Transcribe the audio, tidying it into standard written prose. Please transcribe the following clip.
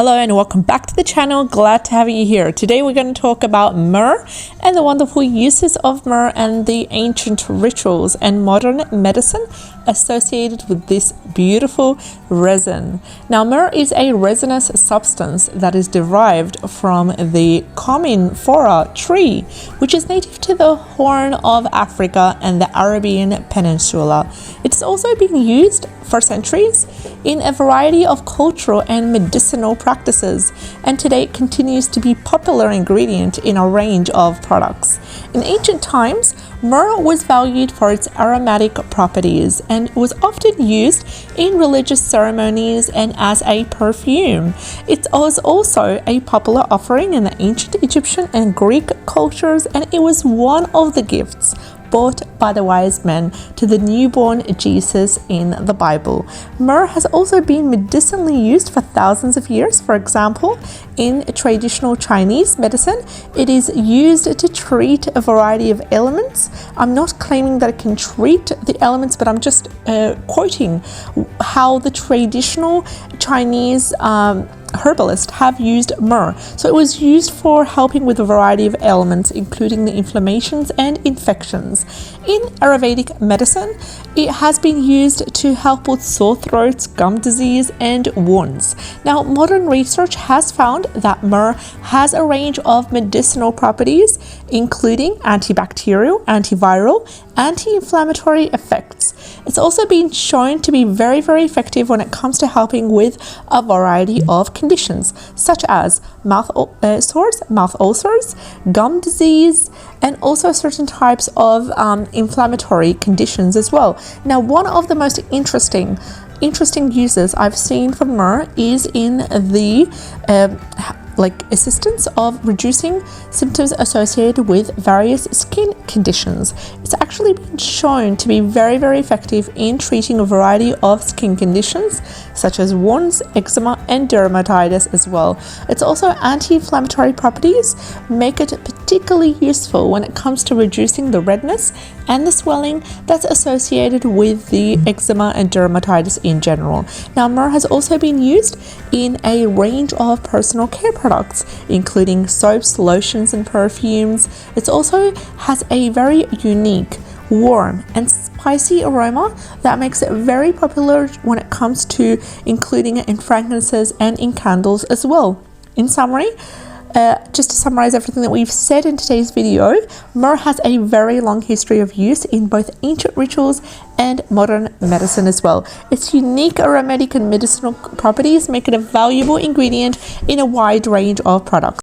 Hello and welcome back to the channel. Glad to have you here. Today we're going to talk about myrrh and the wonderful uses of myrrh and the ancient rituals and modern medicine associated with this beautiful resin. Now, myrrh is a resinous substance that is derived from the cominiferous tree, which is native to the Horn of Africa and the Arabian Peninsula. It's also been used for centuries in a variety of cultural and medicinal practices, and today it continues to be a popular ingredient in a range of products. In ancient times, myrrh was valued for its aromatic properties and was often used in religious ceremonies and as a perfume. It was also a popular offering in the ancient Egyptian and Greek cultures, and it was one of the gifts brought by the wise men to the newborn Jesus in the Bible. Myrrh has also been medicinally used for thousands of years. For example, in traditional Chinese medicine, it is used to treat a variety of ailments. I'm not claiming that it can treat the ailments, but I'm just quoting how the traditional Chinese herbalists have used myrrh. So it was used for helping with a variety of ailments, including the inflammations and infections. In Ayurvedic medicine, it has been used to help with sore throats, gum disease, and wounds. Now, modern research has found that myrrh has a range of medicinal properties, including antibacterial, antiviral, anti-inflammatory effects. It's also been shown to be very effective when it comes to helping with a variety of conditions, such as mouth sores, mouth ulcers, gum disease, and also certain types of inflammatory conditions as well. Now, one of the most interesting uses I've seen for myrrh is in the assistance of reducing symptoms associated with various skin conditions. It's actually been shown to be very effective in treating a variety of skin conditions such as wounds, eczema, and dermatitis as well. It's also anti-inflammatory properties make it particularly useful when it comes to reducing the redness and the swelling that's associated with the eczema and dermatitis in general. Now, myrrh has also been used in a range of personal care products, including soaps, lotions, and perfumes. It also has a very unique, warm, and spicy aroma that makes it very popular when it comes to including it in fragrances and in candles as well. In summary, just to summarize everything that we've said in today's video, myrrh has a very long history of use in both ancient rituals and modern medicine as well. Its unique aromatic and medicinal properties make it a valuable ingredient in a wide range of products.